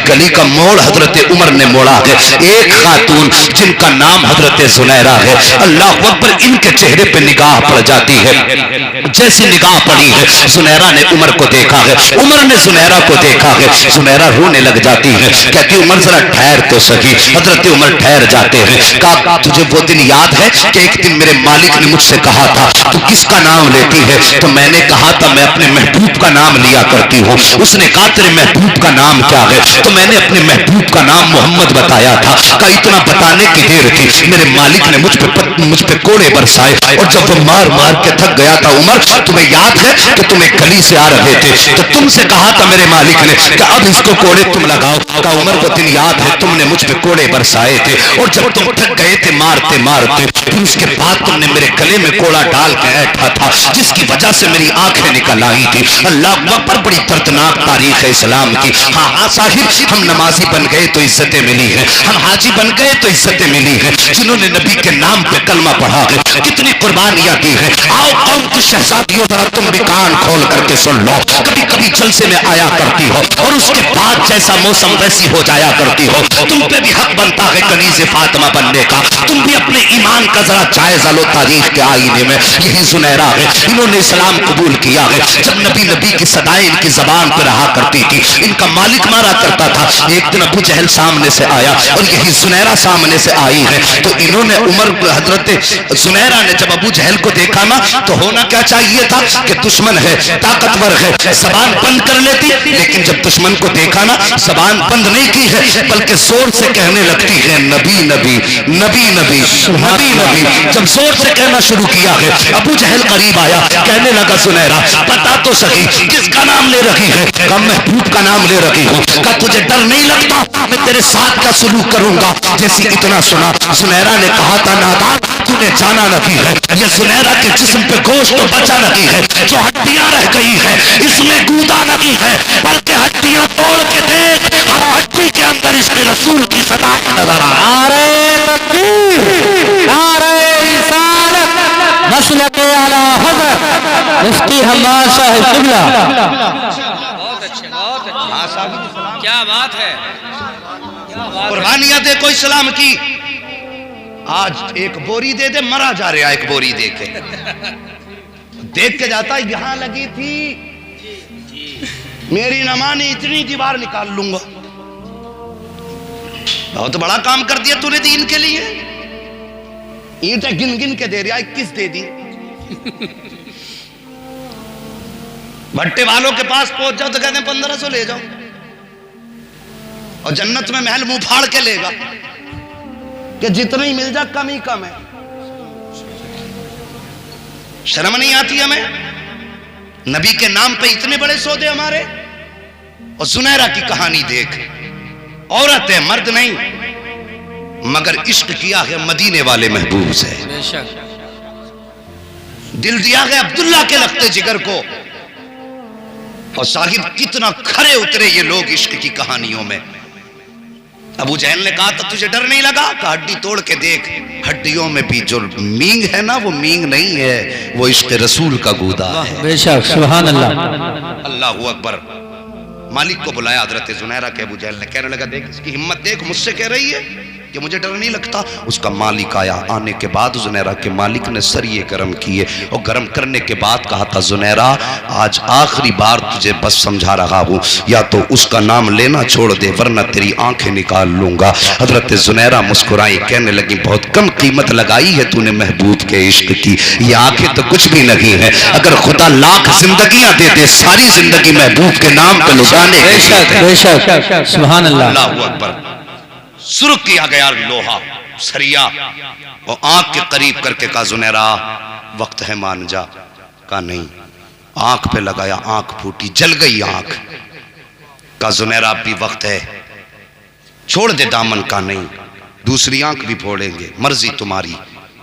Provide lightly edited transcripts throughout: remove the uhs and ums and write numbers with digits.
गली का मोड़ हजरत उमर ने मोड़ा है। एक खातून जिनका नाम हजरत जुनैरा है, अल्लाह अकबर, इनके चेहरे पे निगाह पड़ जाती है। जैसी निगाह पड़ी है, जुनैरा ने उमर को देखा है, उमर ने जुनैरा को देखा है। जुनैरा रोने लग जाती है, कहती उमर जरा ठहर तो सही। हजरत उमर ठहर जाते हैं। कहा तुझे वो दिन याद है कि एक दिन मेरे मालिक ने मुझसे कहा था तू किसका नाम लेती है? तो मैंने कहा था मैं अपने महबूब का नाम लिया करती हूँ। उसने कहा तेरे महबूब का नाम क्या है? तो मैंने अपने महबूब का नाम मोहम्मद बताया था। कहा इतना बताने की देर थी, मेरे मालिक ने मुझ पे कोड़े बरसाए, और जब वो मार मार के थक गया था, उमर तुम्हें याद है कि तुम एक गली से आ रहे थे तो तुमसे कहा था मेरे मालिक ने कि अब इसको कोड़े तुम लगाओ। कहा उमर वो दिन याद है, तुमने मुझ पे कोड़े बरसाए थे, और जब तुम थक गए थे मारते मारते, फिर उसके बाद तुमने मेरे गले में कोड़ा डाल के ऐठा था, जिसकी वजह से मेरी आंखें निकल आई थी। अल्लाह अकबर, बड़ी दर्दनाक तारीख है इस्लाम की। हाँ हाँ साहिब, हम नमाजी बन गए तो इज्जतें मिली हैं, हम हाजी बन गए तो इज्जतें मिली हैं। जिन्होंने नबी के नाम पे कलमा पढ़ा है, कितनी कुर्बानियां दी हैं। आओ कौम की शहजादियों, जरा तुम भी कान खोल करके सुन लो। कभी कभी जलसे में आया करती हो, और उसके बाद जैसा मौसम वैसी हो जाया करती हो। तुम पे भी हक बनता है कनीज़े फातिमा बनने का। तुम भी अपने ईमान का जरा जायजा लो तारीख के आईने में। यही जुनैरा है, इन्होंने इस्लाम कबूल किया है। जब नबी की सदाएं इनकी जबान पर रहा करती थी, इनका मालिक मारा करता था। एक दिन अबू जहल सामने से आया, और यही जुनैरा सामने से आई है। तो इन्होंने उमर, हजरत जुनैरा ने जब अबू जहल को देखा ना, तो होना क्या चाहिए था कि दुश्मन है, ताकतवर है, जबान बंद कर लेती। लेकिन जब दुश्मन को देखा ना, जबान बंद नहीं की है, बल्कि जोर से कहने लगती है नबी नबी नबी नबी नबी नबी। जब जोर से कहना शुरू किया है, अबू जहल करीब आया, कहने लगा जुनैरा बता तो सही किसका नाम ले रही है? कहा महबूब का नाम ले रही हूँ। कहा तुझे डर नहीं लगता मैं तेरे साथ का सलूक करूंगा? जैसे इतना सुना, जुनैरा ने कहा था नादान, तूने जाना नहीं है, ये जुनैरा के जिस्म पे गोश्त तो बचा नहीं है, जो हड्डियां रह गई है इसमें गूदा नहीं है, बल्कि हड्डियां तोड़ के देख, हर हड्डी के अंदर इसके रसूल की सदा नजर आ रहे। मसलके आला हज़रत मुफ्ती हम्माद साहिब क़िबला। बहुत अच्छे, बहुत अच्छे, क्या बात है। कुर्बानियां देखो इस्लाम की। आज एक बोरी दे दे, मरा जा रहा एक बोरी दे के, देख के जाता यहां लगी थी, मेरी न मानी इतनी दीवार निकाल लूंगा। बहुत बड़ा काम कर दिया तूने दीन के लिए। ईंटें गिन गिन के दे रहा, 21 दे दी। भट्टे वालों के पास पहुंच जाओ तो कहते हैं 1500 ले जाओ, और जन्नत में महल मुंह फाड़ के लेगा कि जितना ही मिल जाए कम ही कम है। शर्म नहीं आती हमें? नबी के नाम पे इतने बड़े सौदे हमारे। और जुनैरा की कहानी देख, औरत है मर्द नहीं, मगर इश्क किया है मदीने वाले महबूब से। दिल दिया है अब्दुल्ला के लखते जिगर को। और साहिब कितना खरे उतरे ये लोग इश्क की कहानियों में। अबू जहल ने कहा था तुझे डर नहीं लगा? कहा हड्डी तोड़ के देख, हड्डियों में भी जो मींग है ना, वो मींग नहीं है, वो इश्क रसूल का गूदा है। बेशक, सुभान अल्लाह, अल्लाहू अकबर। मालिक को बुलाया हजरत जुनैरा के। अबू जहल ने कहने लगा देख इसकी हिम्मत देख, मुझसे कह रही है कि मुझे डर नहीं लगता। उसका मालिक आया, आने के बाद जुनैरा के मालिक ने सरिये गर्म किए, और गर्म करने के बाद कहा था जुनैरा आज आखिरी बार तुझे बस समझा रहा हूँ, या तो उसका नाम लेना छोड़ दे वरना तेरी आंखें निकाल लूंगा। हजरत जुनैरा मुस्कुराई, कहने लगी बहुत कम कीमत लगाई है तूने महबूब के इश्क की, ये आंखें तो कुछ भी नहीं है। अगर खुदा लाख जिंदगियां दे दे, सारी जिंदगी महबूब के नाम पे लुटाने की। सुभान अल्लाह, अल्लाहू अकबर। सुर्ख किया गया लोहा सरिया, और आंख के करीब करके कहा जुनैरा वक्त है मान जा। कहा नहीं। आंख पे लगाया, आंख फूटी, जल गई आंख। कहा जुनैरा अब भी वक्त है, छोड़ दे दामन। का नहीं, दूसरी आंख भी फोड़ेंगे, मर्जी तुम्हारी।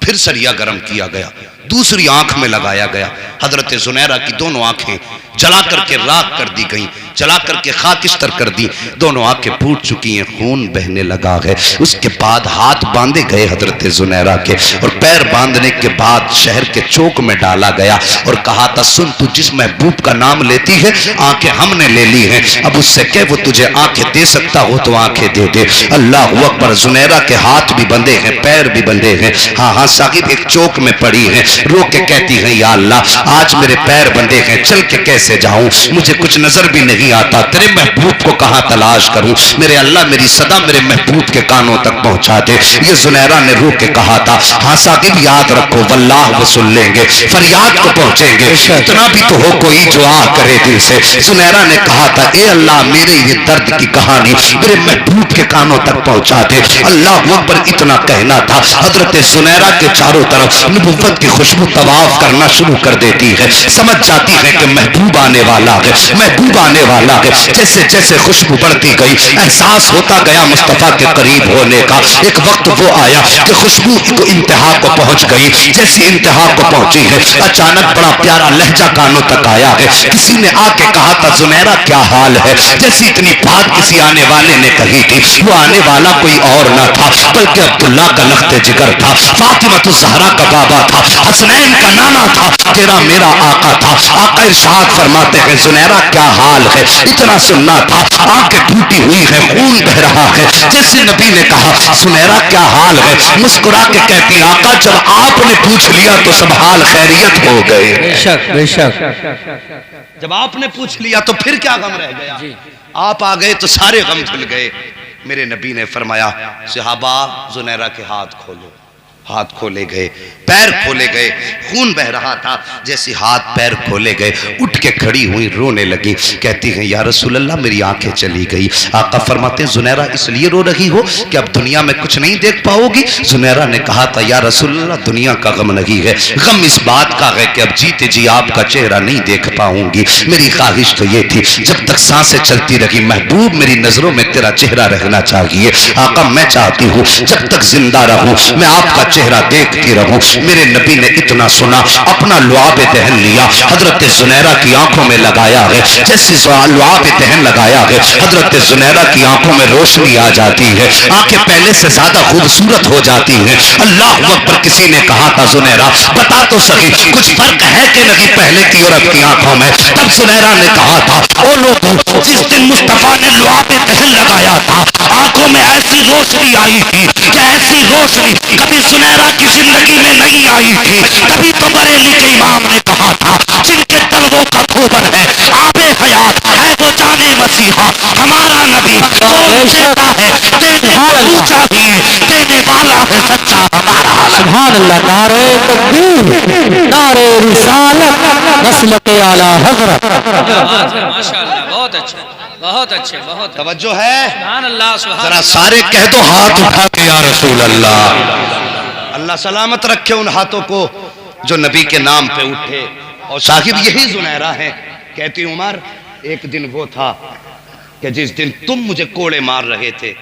फिर सरिया गर्म किया गया, दूसरी आंख में लगाया गया। हजरत जुनैरा की दोनों आंखें जला करके राख कर दी गई, जला करके खाकिस्तर कर दी। दोनों आंखें फूट चुकी हैं, खून बहने लगा है। उसके बाद हाथ बांधे गए हजरत जुनैरा के, और पैर बांधने के बाद शहर के चौक में डाला गया और कहा था, सुन तू जिस महबूब का नाम लेती है, आंखें हमने ले ली हैं, अब उससे कह वो तुझे आंखें दे सकता हो तो आंखें दे दे। अल्लाह अकबर। जुनैरा के हाथ भी बंधे हैं, पैर भी बंधे हैं। हाँ हाँ साहिब एक चौक में पड़ी है, रो के कहती है, या अल्लाह आज मेरे पैर बंधे हैं, चल के कैसे जाऊं, मुझे कुछ नजर भी नहीं आता, तेरे महबूब को कहां तलाश करूं, मेरे अल्लाह मेरी सदा मेरे महबूब के कानों तक पहुंचा दे। ये जुनैरा ने रो के कहा था। हाँ साहिब याद रखो, वल्लाह वो सुन लेंगे, फरियाद को पहुंचेंगे, इतना भी तो हो कोई जो आ करे दिल से। जुनैरा ने कहा था, ए अल्लाह मेरे ये दर्द की कहानी मेरे महबूब के कानों तक पहुंचा दे। अल्लाह अकबर। इतना कहना था, हजरत जुनैरा के चारों तरफ नबुव्वत की खुशबू तवाफ करना शुरू कर देती है, समझ जाती है कि महबूब आने वाला है, महबूब आने वाला है। जैसे जैसे खुशबू बढ़ती गई, एहसास होता गया मुस्तफा के करीब होने का। एक वक्त वो आया कि खुशबू को इंतहा को पहुंच गई। जैसी इंतहा को पहुंची है, अचानक बड़ा प्यारा लहजा कानों तक आया है। किसी ने आके कहा था, जुनैरा क्या हाल है। जैसी इतनी बात किसी आने वाले ने कही थी, वो आने वाला कोई और ना था बल्कि अब्दुल्ला का लख्ते जिगर था, फातिमा तो ज़हरा का बाबा था, हसनैन का नाना था, तेरा मेरा आका था। आका इरशाद फरमाते हैं, जुनैरा क्या हाल है। इतना सुनना था, आंखें टूटी हुई है, खून बह रहा है। जैसे नबी ने कहा, जुनैरा क्या हाल है, मुस्कुरा के कहती, आका जब आपने पूछ लिया तो सब हाल खैरियत हो गए। बेशक बेशक। जब आपने पूछ लिया तो फिर क्या गम रह गया, आप आ गए तो सारे गम धुल गए। मेरे नबी ने फरमाया, सहाबा जुनैरा के हाथ खोलो। हाथ खोले गए, पैर खोले गए, खून बह रहा था। जैसे हाथ पैर खोले गए, उठ के खड़ी हुई, रोने लगी। कहती हैं, या रसूल अल्लाह मेरी आंखें चली गई। आका फरमाते हैं, जुनैरा इसलिए रो रही हो कि अब दुनिया में कुछ नहीं देख पाओगी। जुनैरा ने कहा था, या रसूल अल्लाह दुनिया का गम नहीं है, गम इस बात का है कि अब जीते जी आपका चेहरा नहीं देख पाऊंगी। मेरी ख्वाहिश तो ये थी, जब तक सांसें चलती रही महबूब मेरी नजरों में तेरा चेहरा रहना चाहिए। आका मैं चाहती हूँ जब तक जिंदा रहूं मैं आपका चेहरा देखती रहूं। मेरे नबी ने इतना सुना, अपना लुआब दहन लिया, हजरत जुनैरा की आंखों में लगाया है। जैसे लुआब दहन लगाया है, हजरत जुनैरा की आंखों में रोशनी आ जाती है, आंखें पहले से ज्यादा खूबसूरत हो जाती हैं। अल्लाह अकबर। किसी ने कहा था, जुनैरा बता तो सही कुछ फर्क है कि नहीं पहले की और अब की आंखों में। तब जुनैरा ने कहा था, ओ लोगों जिस दिन मुस्तफा ने लुआब दहन लगाया था, आंखों में ऐसी रोशनी आई थी कि ऐसी रोशनी कभी जुनैरा की जिंदगी में नहीं आई थी। तभी तो बरेली के इमाम ने कहा था, जिनके तलवों का खोबर है आबे हयात है वो जाने मसीहा हमारा नबी, वो कहता है देने को चाहिए, देने वाला है सच्चा हमारा। सुभान अल्लाह। नारे तकबीर, नारे रिसालत, नस्ल के आला हज़रत। माशाअल्लाह, बहुत अच्छे, बहुत अच्छे, बहुत तवज्जो है। सुभान अल्लाह, सुभान जरा सारे कह दो हाथ उठा के, या रसूल अल्लाह। अल्लाह सलामत रखे उन हाथों को जो नबी के नाम पे उठे। और साहिब यही जुनैरा है। कहती उमर, एक दिन वो था कि जिस दिन तुम मुझे कोड़े मार रहे थे,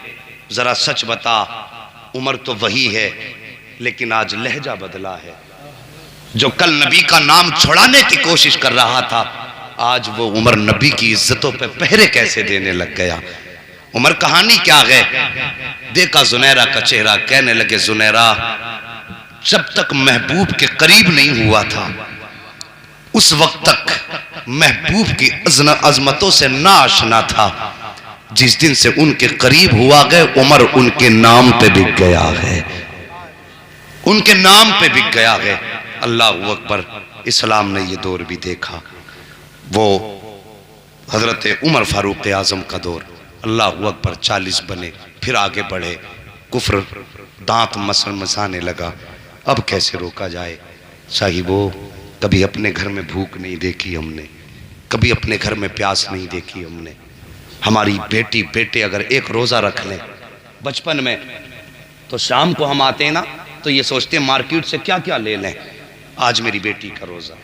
जरा सच बता, उमर तो वही है लेकिन आज लहजा बदला है। जो कल नबी का नाम छुड़ाने की कोशिश कर रहा था, आज वो उमर नबी की इज्जतों पे पहरे कैसे देने लग गया। उमर कहानी क्या है। देखा जुनैरा का चेहरा, कहने लगे, जुनैरा जब तक महबूब के करीब नहीं हुआ था उस वक्त तक महबूब की अजमतों से ना आशना था। जिस दिन से उनके करीब हुआ गए, उमर उनके नाम पे बिक गया है, उनके नाम पे बिक गया है। अल्लाह अकबर। इस्लाम ने ये दौर भी देखा, वो हजरत उमर फारूक आजम का दौर। अल्लाह अकबर। 40 बने, फिर आगे बढ़े, कुफ्र दांत मसाने लगा। अब कैसे रोका जाए साहिबो। कभी अपने घर में भूख नहीं देखी हमने, कभी अपने घर में प्यास नहीं देखी हमने। हमारी बेटी बेटे अगर एक रोज़ा रख लें बचपन में, तो शाम को हम आते हैं ना तो ये सोचते हैं मार्केट से क्या क्या ले लें। आज मेरी बेटी का रोज़ा,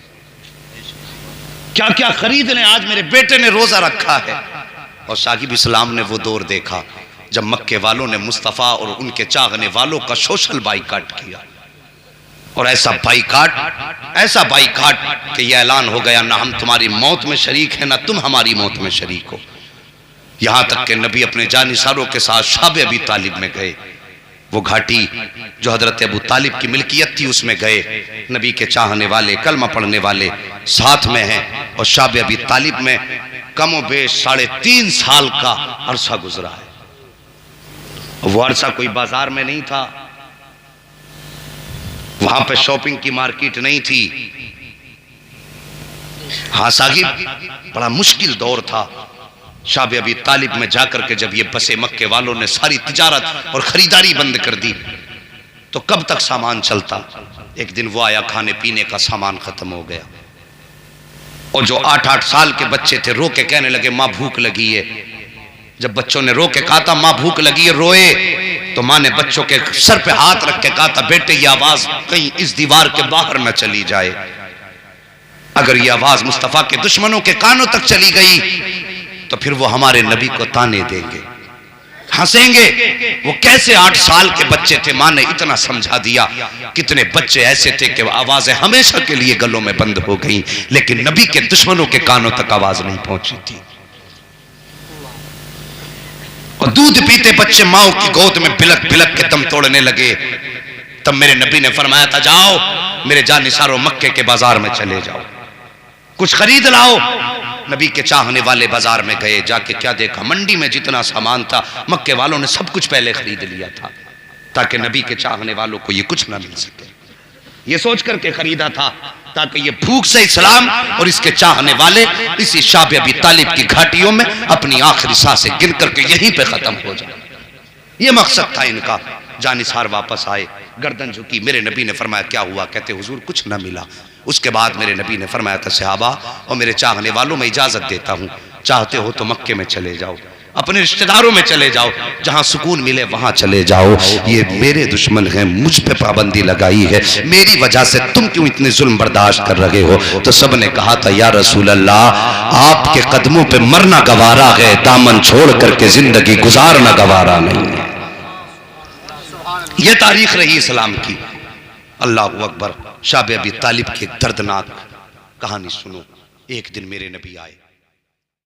क्या क्या खरीद लें, आज मेरे बेटे ने रोज़ा रखा है। और साहिब इस्लाम ने वो दौर देखा जब मक्के वालों ने मुस्तफ़ा और उनके चाहने वालों का सोशल बाइकाट किया। और ऐसा बाईकाट कि यह ऐलान हो गया, ना हम तुम्हारी मौत में शरीक हैं ना तुम हमारी मौत में शरीक हो। यहां तक कि नबी अपने जानिसारों के साथ शाब अबी तालिब में गए। वो घाटी जो हजरत अबू तालिब की मिल्कियत थी उसमें गए। नबी के चाहने वाले, कलमा पढ़ने वाले साथ में हैं और शाब अबी तालिब में कमो बेश 3.5 साल का अरसा गुजरा है। वो अरसा कोई बाजार में नहीं था, वहां पे शॉपिंग की मार्केट नहीं थी। हाँ साहिब, बड़ा मुश्किल दौर था। शाब अबी तालिब में जाकर के जब ये बसे मक्के वालों ने सारी तिजारत और खरीदारी बंद कर दी तो कब तक सामान चलता। एक दिन वो आया, खाने पीने का सामान खत्म हो गया और जो 8-8 साल के बच्चे थे रो के कहने लगे माँ भूख लगी है। जब बच्चों ने रो के कहा था माँ भूख लगी है, रोए, तो माँ ने बच्चों के सर पे हाथ रख के कहा था बेटे ये आवाज कहीं इस दीवार के बाहर न चली जाए। अगर ये आवाज मुस्तफा के दुश्मनों के कानों तक चली गई तो फिर वो हमारे नबी को ताने देंगे, हंसेंगे। वो कैसे 8 साल के बच्चे थे, माँ ने इतना समझा दिया। कितने बच्चे ऐसे थे कि आवाजें हमेशा के लिए गलों में बंद हो गई, लेकिन नबी के दुश्मनों के कानों तक आवाज नहीं पहुंची थी। और दूध पीते बच्चे माओ की गोद में बिलक बिलक के दम तोड़ने लगे। तब मेरे नबी ने फरमाया था जाओ मेरे जानिसारों मक्के के बाजार में चले जाओ, कुछ खरीद लाओ। नबी के चाहने वाले बाजार में गए, जाके क्या देखा, मंडी में जितना सामान था मक्के वालों ने सब कुछ पहले खरीद लिया था ताकि नबी के चाहने वालों को ये कुछ ना मिल सके। ये सोच करके खरीदा था ताकि ये भूख से इस्लाम और इसके चाहने वाले इसी शाब अबी तालिब की घाटियों में अपनी आखिरी सांसें गिन करके यहीं पे खत्म हो जाए। ये मकसद था इनका। जानिसार वापस आए, गर्दन झुकी। मेरे नबी ने फरमाया क्या हुआ? कहते हुजूर कुछ न मिला। उसके बाद मेरे नबी ने फरमाया था सहाबा और मेरे चाहने वालों में इजाजत देता हूँ, चाहते हो तो मक्के में चले जाओ, अपने रिश्तेदारों में चले जाओ, जहां सुकून मिले वहां चले जाओ। ये मेरे दुश्मन हैं, मुझ पे पाबंदी लगाई है, मेरी वजह से तुम क्यों इतने जुल्म बर्दाश्त कर रहे हो? तो सब ने कहा था या रसूल अल्लाह आपके कदमों पे मरना गवारा है, दामन छोड़ करके जिंदगी गुजारना गवारा नहीं है। ये तारीख रही इस्लाम की। अल्लाह अकबर। शाब अबी तालिब की दर्दनाक कहानी सुनो। एक दिन मेरे नबी आए।